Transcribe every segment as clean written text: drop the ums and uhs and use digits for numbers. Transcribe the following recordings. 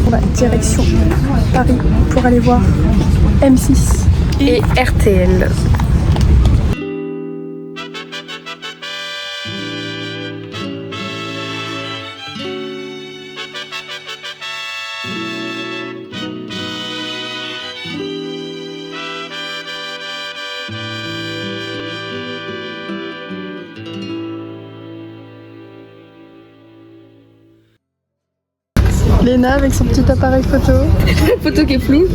On va direction Paris pour aller voir M6 et RTL. Léna avec son petit appareil photo. Photo qui est floue.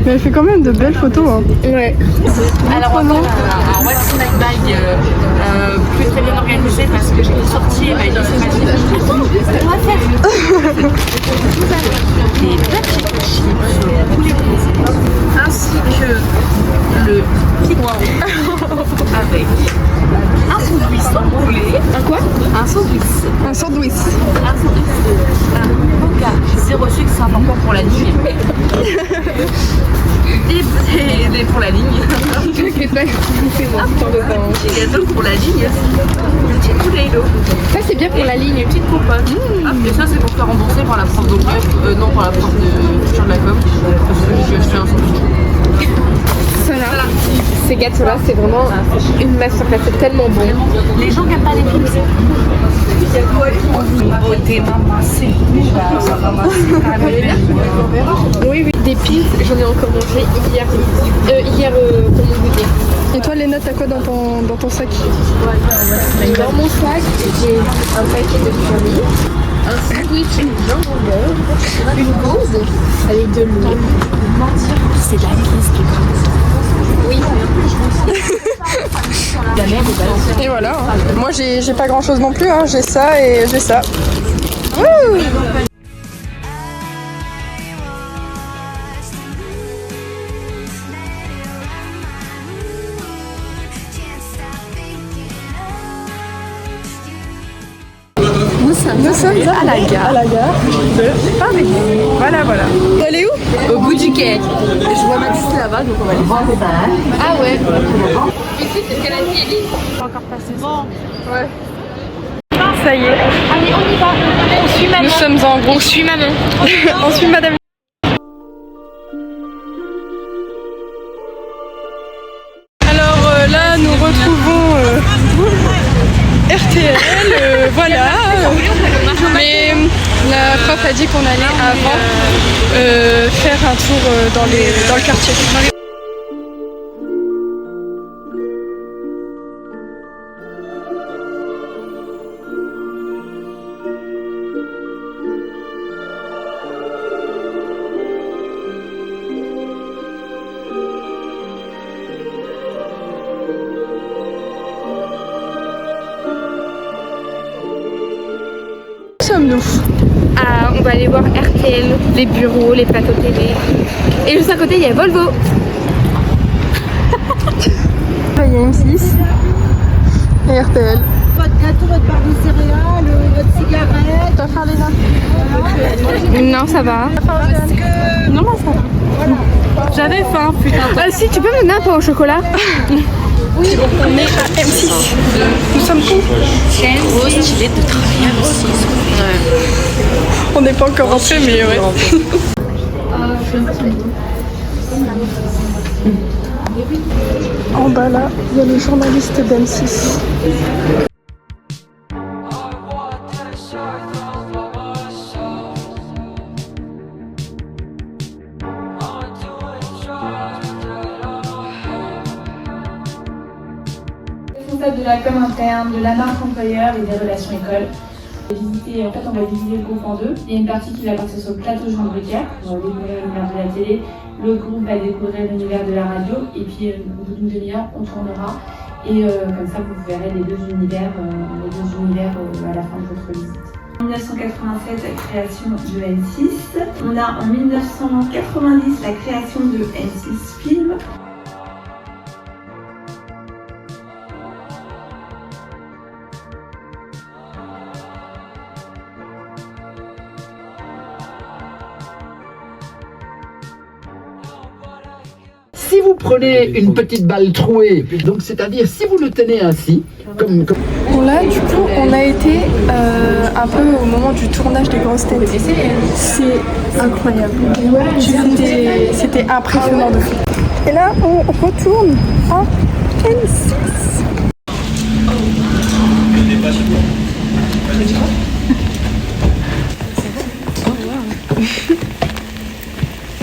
Mais elle fait quand même de belles photos. Hein. Ouais. Alors on va faire un What's Snack Bag plus très bien organisé parce que j'ai une sortie et bah, il est facile. On va faire des papiers chips, poulet ainsi que le pigouin avec un sandwich sans poulet. Un quoi? Un sandwich. Un sandwich. Un sandwich. Un coca zéro sucre, c'est important pour la ligne. Et pour la ligne. Je sais pas c'est bon, Un petit gâteau pour la ligne. Une petite bouteille d'eau. Ça c'est bien pour la ligne. Une petite compote. Et ça c'est pour faire rembourser par la prof d'anglais. Non, par la prof de culture de la com. Parce que je suis un sandwich. Ça là, ces gâteaux-là, c'est vraiment une masterclass, c'est tellement bon. Les gens qui n'aiment pas les pizzas. Beauté, maman, c'est Oui, oui, des pins, j'en ai encore mangé hier pour mon goûter. Et toi Léna, t'as quoi dans ton sac? Dans mon sac, j'ai un paquet de famille, un sandwich, une hamburger, une gauze avec de l'eau. c'est de la crise qui Oui. La merde est balancée. Et voilà. Hein. Moi j'ai pas grand chose non plus. Hein. J'ai ça et j'ai ça. Wouh! Nous sommes à la gare de Paris. Voilà. Elle est où? Au bout du quai. Je vois Mathis là-bas, donc on va aller voir. Ah ouais. Ici, c'est ce qu'elle a dit, Elise. Encore passer. Bon. Ouais. Ça y est. Allez, on y va. On suit maman. Nous sommes en groupe. On suit maman. On suit madame. Alors là, nous retrouvons RTL. Voilà. Mais la prof a dit qu'on allait avant faire un tour dans le quartier. Sommes-nous? Ah, on va aller voir RTL, les bureaux, les plateaux télé. Et juste à côté, il y a Volvo. Il y a M6 et RTL. Votre gâteau, votre barre de céréales, votre cigarette. Tu vas faire les nains? Non, ça va. Non, ça va. J'avais faim, putain. Ah si, tu peux me donner un pain au chocolat? Oui, on est à M6. Nous sommes où? C'est trop stylé de travailler à M6. On n'est pas encore rentrés, mais ouais. En bas là, il y a le journaliste d'M6. Responsable de la com interne, de la marque employeur et des relations écoles. En fait, on va diviser le groupe en deux. Il y a une partie qui va partir sur le plateau Jean Drucker, on va découvrir l'univers de la télé. Le groupe va découvrir l'univers de la radio. Et puis, au bout d'une demi-heure, on tournera. Et comme ça, vous verrez les deux univers à la fin de votre visite. En 1987, création de M6. On a en 1990 la création de M6 Film. si vous prenez une petite balle trouée, donc c'est-à-dire si vous le tenez ainsi, comme... Bon là, du coup, on a été un peu au moment du tournage des grosses têtes. C'est incroyable. C'était impressionnant de fou. Et là, on retourne en M6.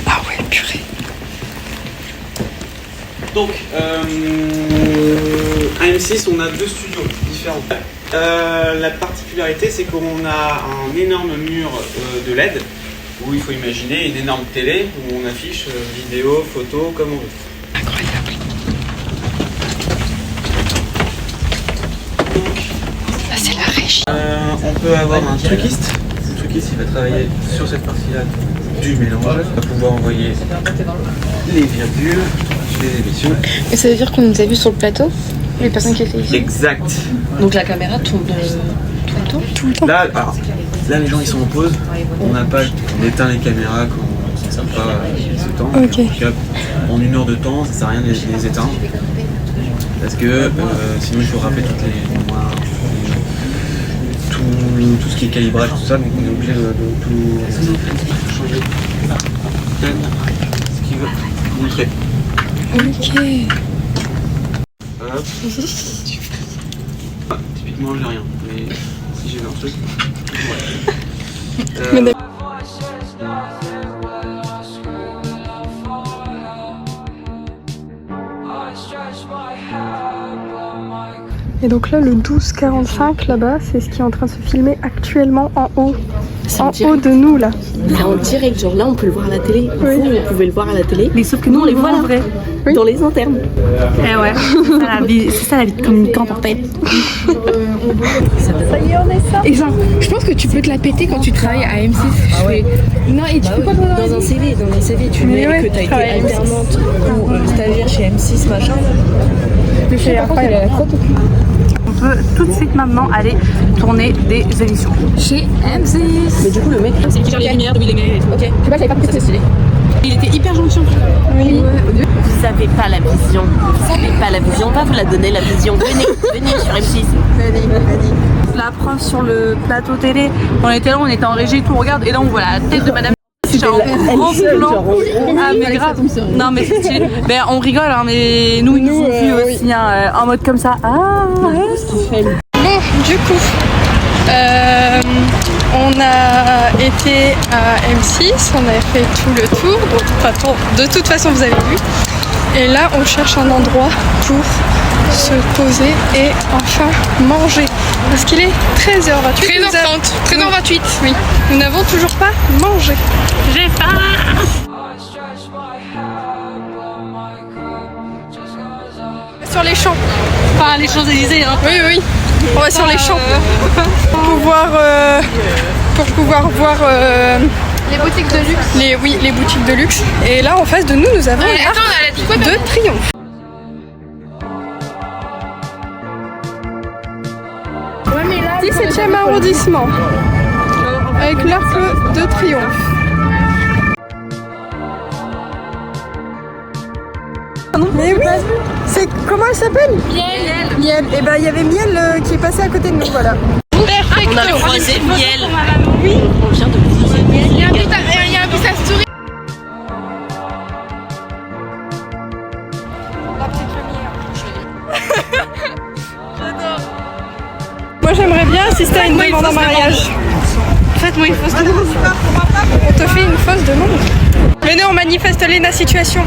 Ah ouais, purée. Donc, à M6, on a 2 studios différents. La particularité, c'est qu'on a un énorme mur de LED, où il faut imaginer une énorme télé, où on affiche vidéo, photo, comme on veut. Incroyable. Donc, ça, c'est la régie. on peut avoir un truquiste. Le truquiste, il va travailler sur cette partie-là du mélange. Il va pouvoir envoyer les virgules, les émissions. Et ça veut dire qu'on nous a vus sur le plateau, les personnes qui étaient ici. Exact. Donc la caméra tourne tout le temps. Là, alors, là, les gens ils sont en pause. On n'a pas, on éteint les caméras quand ça ne sert pas ce temps. Ok. En 1 heure de temps, ça sert à rien de les éteindre. Parce que sinon il faut rappeler toutes les mémoires, tout ce qui est calibrage, tout ça. Donc on est obligé de tout changer. Ce qui veut montrer. Ok. Hop. Ah, typiquement j'ai rien, mais si j'ai un truc. Ouais. Et donc là, le 1245 là-bas, c'est ce qui est en train de se filmer actuellement en haut. En haut de nous là. C'est en direct, genre là on peut le voir à la télé. Oui. Vous, on pouvait le voir à la télé. Mais sauf que Nous on les voit là, vrai. Oui. dans les internes. Eh ouais, c'est ça la vie de communicante en fait. Ça y est, on est ça. Et genre, je pense que tu peux te la péter quand tu travailles à M6. Non, et tu peux pas Dans un CV, tu Mais mets ouais, que t'as été travaille à M6. alternante ou stagiaire chez M6 machin. Le fait incroyable. On peut tout de suite maintenant aller tourner des émissions chez M6. Mais du coup le mec, c'est qui gère les lumières, d'où il est et tout. Ok. Je sais pas, j'avais pas compris, ça c'est stylé. Il était hyper gentil. Oui. Vous avez pas la vision. Vous avez pas la vision. On va vous la donner la vision. Venez sur M6. La prof sur le plateau télé, on était là, on était en régie, tout, on regarde, et là on voit la tête de madame. Genre en plan. Ah mais grave. Non mais c'est stylé. Ben on rigole hein, mais nous ils nous ont vu aussi hein, en mode comme ça. Ah ouais. Bon, du coup, on a été à M6, on a fait tout le tour. De toute façon, vous avez vu. Et là, on cherche un endroit pour se poser et enfin manger. Parce qu'il est 13h28. 13h28, oui. Nous n'avons toujours pas mangé. J'ai faim. Sur les champs. Enfin les Champs-Élysées hein. Oui, oui. On va sur les champs. Pour pouvoir voir Les boutiques de luxe. les boutiques de luxe. Et là, en face de nous, nous avons l'Arc de Triomphe. 17e arrondissement. Avec l'Arc de Triomphe. Mais oui, c'est comment elle s'appelle? Miel. Et ben il y avait Miel qui est passé à côté de nous, voilà. On a croisé Miel. Oui. On vient de croiser Miel. Il y a un bus à souris. La petite lumière. J'adore. Moi j'aimerais bien assister à une demande en mariage. Faites-moi une fausse demande. On te fait une fausse demande. Venez, on manifeste l'ENA situation.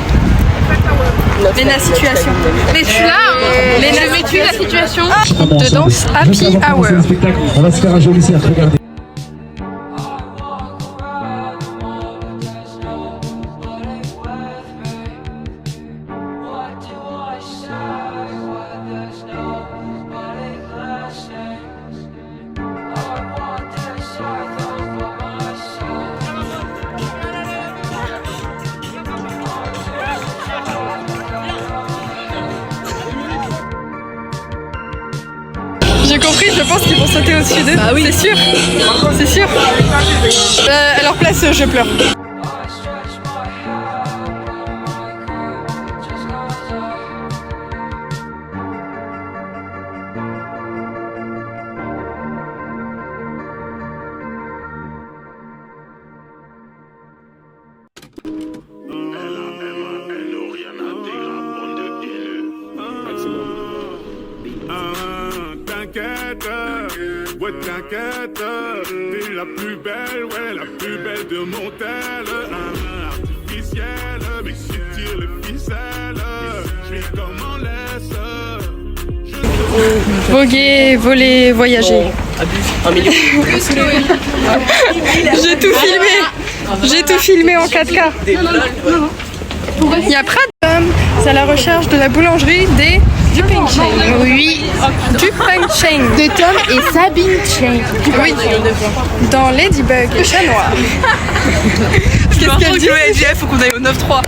L'ENA situation. Mais je suis là. L'ENA Mais tu la situation. de danse Happy Hour. On va se faire un joli cercle, regardez. J'ai compris, je pense qu'ils vont sauter au-dessus d'eux. Ah oui, c'est sûr. C'est sûr. À leur place, je pleure. Ouais, t'inquiète, t'es la plus belle, ouais, la plus belle de mon tel. Artificielle, mais si tu tires les ficelles, je suis comme en laisse. Voguer, voler, voyager. J'ai tout filmé. J'ai tout filmé en 4K. Il y a Pradom, c'est à la recherche de la boulangerie des Duping Chain. Oui. Duping Chain. De Tom et Sabine Chain. Oui. Dans Ladybug, le chat noir. Qu'est-ce qu'elle dit? Il faut qu'on aille au 9-3.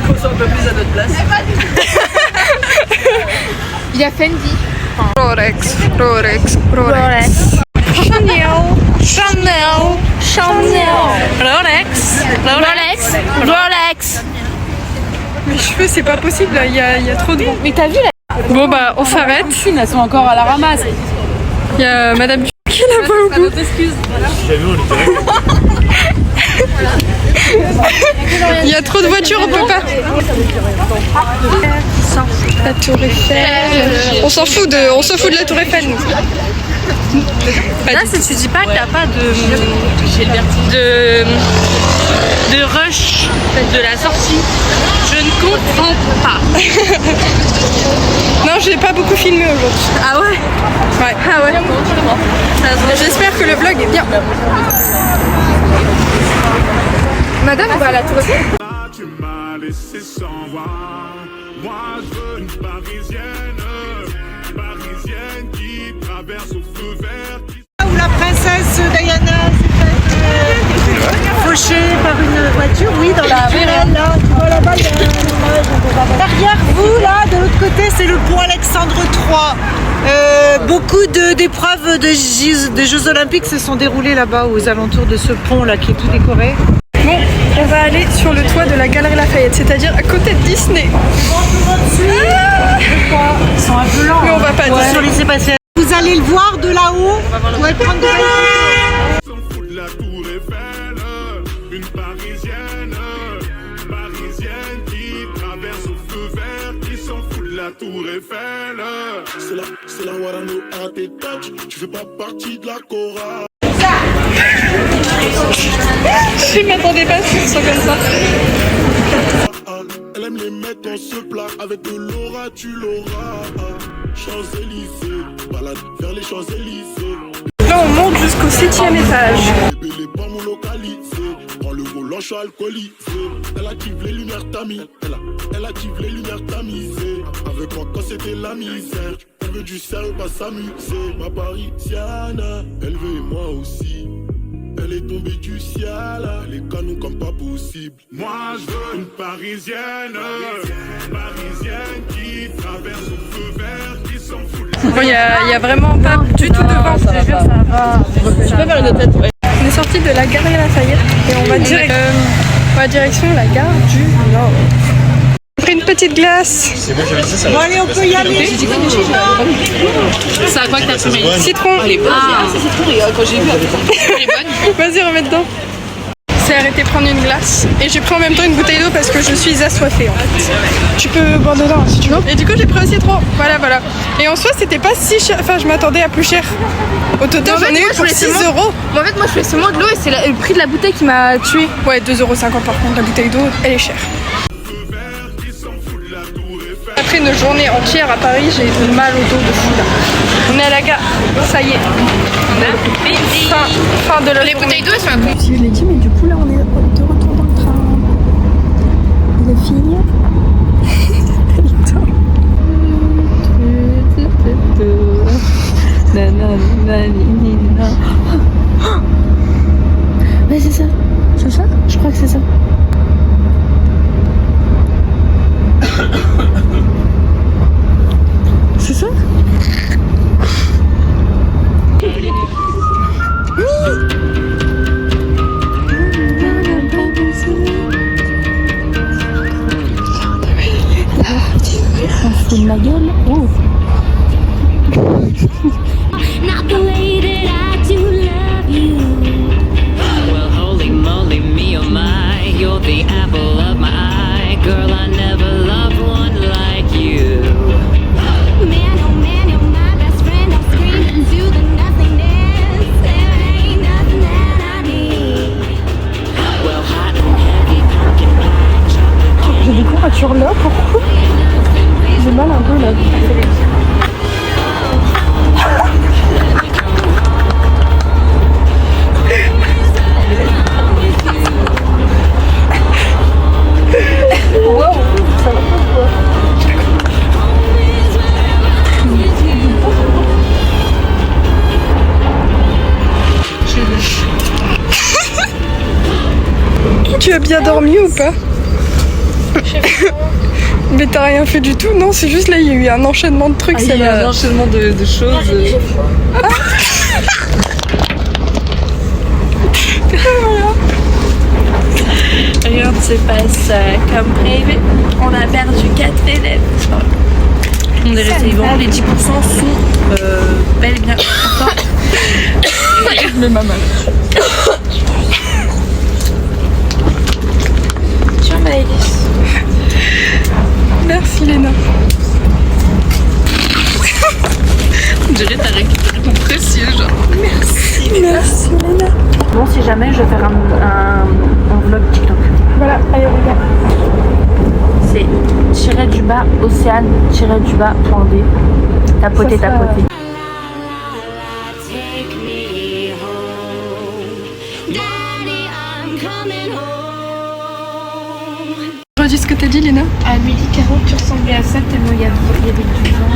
Comme ça on peut plus à notre place. Il y a Fendi. Rolex, Rolex, Rolex. Chanel, Chanel, Chanel. Rolex. Rolex. Rolex. Mes cheveux, c'est pas possible, il y a trop de vent. Mais t'as vu là? Bon bah, on s'arrête. Elles sont encore à la ramasse. Il y a Madame qui est là-bas au bout. Il y a trop de voitures, on peut pas. La Tour Eiffel. On s'en fout de la Tour Eiffel, nous. Là, si tu dis pas que t'as pas de rush de la sortie, je ne comprends pas. Non, j'ai pas beaucoup filmé aujourd'hui. Ah ouais? Ouais. Ah ouais. J'espère que le vlog est bien. Madame, on va à la Tour Eiffel. Tu m'as laissé sans voix. Moi, je veux une parisienne qui traverse au feu vert. Où la princesse Diana s'est faite faucher par une voiture, oui, dans la ruelle, là. Tu vois là-bas, il y a un orage. Derrière vous, là, de l'autre côté, c'est le pont Alexandre III. Beaucoup d'épreuves de Jeux Olympiques se sont déroulées là-bas, aux alentours de ce pont-là, qui est tout décoré. Bon, on va aller sur le toit de la Galerie Lafayette, c'est-à-dire à côté de Disney. Ils sont un peu lents. Mais on va pas dire. Sur les passés. Vous allez le voir de là-haut. Vous pouvez prendre de Ils s'en foutent de la Tour Eiffel. Une parisienne qui traverse au feu vert. Qui s'en fout de la Tour Eiffel. C'est la Warano à tes touch. Tu fais pas partie de la Cora. Je m'attendais pas à ce que ce soit comme ça. Elle aime les mettre dans ce plat. Avec de l'aura, tu l'auras. Champs-Élysées, balade vers les Champs-Élysées. Là, on monte jusqu'au 7e étage. Les pommes localisées, prends le volant, je suis alcoolisé. Elle active les lumières tamisées. Elle active les lumières tamisées. Avec moi quand c'était la misère. Elle veut du sérieux, pas s'amuser. Ma parisienne, elle veut moi aussi. Elle est tombée du ciel, les canons comme pas possible. Moi je veux une parisienne qui traverse au feu vert, qui s'en fout. Bon, il y a vraiment pas du tout de vent. Je te jure, ça va. Tu peux faire une autre tête, ouais. On est sorti de la Galerie Lafayette et on va direction la gare du Nord. On a pris une petite glace. C'est bon, j'avais dit ça. Bon, allez, on peut y aller. C'est à quoi que t'as pris? Citron. C'est citron, et quand j'ai vu, elle est bonne. Vas-y, remets dedans. C'est arrêté de prendre une glace et j'ai pris en même temps une bouteille d'eau parce que je suis assoiffée en fait. Tu peux boire dedans si tu veux. Et du coup j'ai pris un citron. Voilà. Et en soi c'était pas si cher. Enfin je m'attendais à plus cher. Au total j'en ai eu pour 6 euros. Mais en fait, moi je fais seulement de l'eau et c'est le prix de la bouteille qui m'a tué. Ouais 2,50 € par contre la bouteille d'eau elle est chère. Après une journée entière à Paris, j'ai eu mal au dos de fou là. On est à la gare, ça y est. Fin de la Les bouteilles d'eau, elles sont un peu. Je l'ai dit, mais du coup là on est de retour dans le train. La fille. Ouais, c'est ça. C'est ça? Je crois que c'est ça. C'est ça? C'est de ma gueule. Oh. Not the way that I do love you. Well, holy moly, me oh my, you're the apple of my eye. Girl, I never loved one like you. Man, oh man, you're my best Tu as bien dormi ou pas? Mais t'as rien fait du tout, non? C'est juste là, il y a eu un enchaînement de trucs. Il y a eu un enchaînement de choses. Rien ne se passe comme prévu. On a perdu 4 élèves. On est resté vivants. Les 10% sont bel et bien contents. Je mets ma main. Tiens, Maëlys. Merci Léna. On dirait que t'as récupéré mon précieux, genre. Merci Léna. Bon, si jamais je vais faire un vlog TikTok. Voilà, allez regarde. C'est tirer du bas, Océane, tirer du bas, point D. Tapoter, tapoter. Take me home. Daddy, I'm coming home. Redis ce que t'as dit Léna. À 12h40, tu ressemblais à ça tellement il y avait du vent.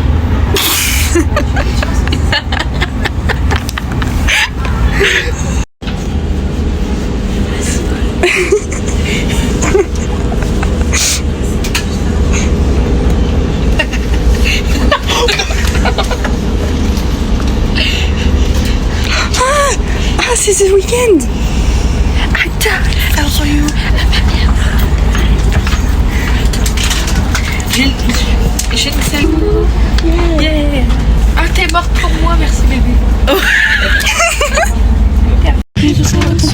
Ah, c'est The Weeknd. Attends, I'll show you. J'ai une salle. Yeah. Ah, t'es morte pour moi, merci bébé.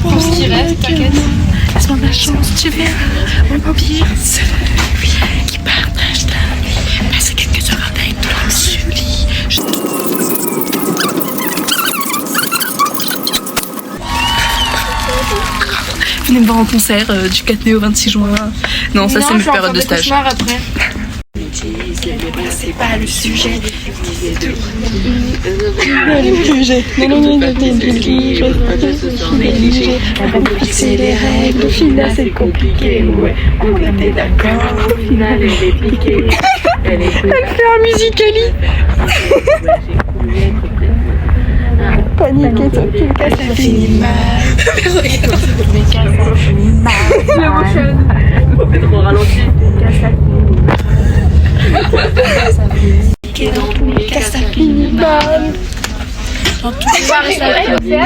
Pour ce qui reste, t'inquiète. Laisse-moi ma chance, tu verras. Mon vampire, celui qui partage ta vie. Passer quelques heures avec toi sur le lit. Venez me voir en concert du 4 mai au 26 juin. Non, ça c'est une période de stage. Après. C'est pas le sujet. C'est les règles, au final c'est compliqué. Ouais, on était d'accord. Au final elle est piquée. Elle fait un musicali. Paniquer, toi, tu me casses, ça finit mal. On fait trop ralenti. Dans tous les cas, ça finit mal. Dans tous les cas, ça finit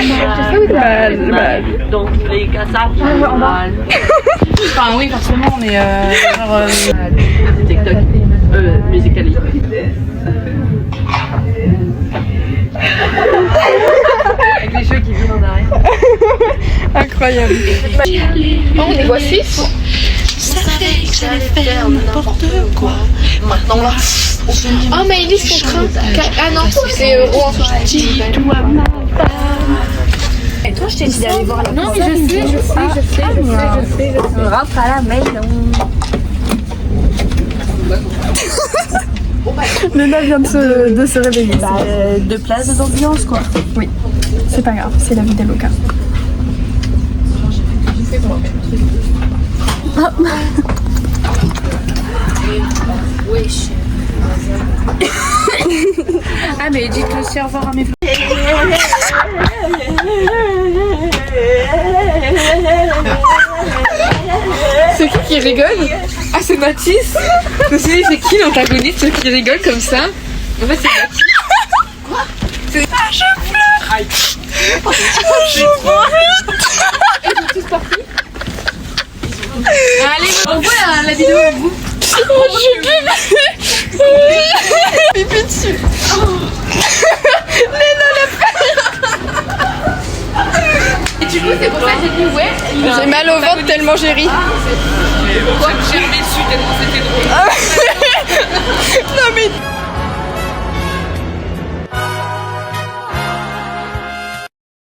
mal. Dans tous les cas, ça finit mal. Enfin, oui, forcément, mais genre. TikTok. Musical.ly. Avec les cheveux qui viennent en arrière. Incroyable. Oh, on est quoi 6? Ça fait que j'allais faire n'importe quoi. Maintenant là. Oh, Maëlys, ton train. Ah non, c'est Rouen. Et toi, je t'ai dit d'aller voir la Non, mais je sais. On rentre à la maison. Léna vient de se réveiller. De place d'ambiance, quoi. Oui, c'est pas grave, c'est la vie des locaux. Ah, mais dites aussi au revoir à mes C'est qui rigole? Ah, c'est Mathis. Je me suis dit, c'est qui l'antagoniste qui rigole comme ça? En fait, c'est Mathis. Quoi? C'est... Ah, je pleure. Je pleure. Ils sont tous partis. Allez, on voit la vidéo au bout. Oh, je pipi dessus. Léna l'a fait. Et du coup, c'est pour ça que j'ai dit ouais. J'ai mal au ventre tellement j'ai ri. Quoi que j'ai remis dessus tellement c'était drôle. Non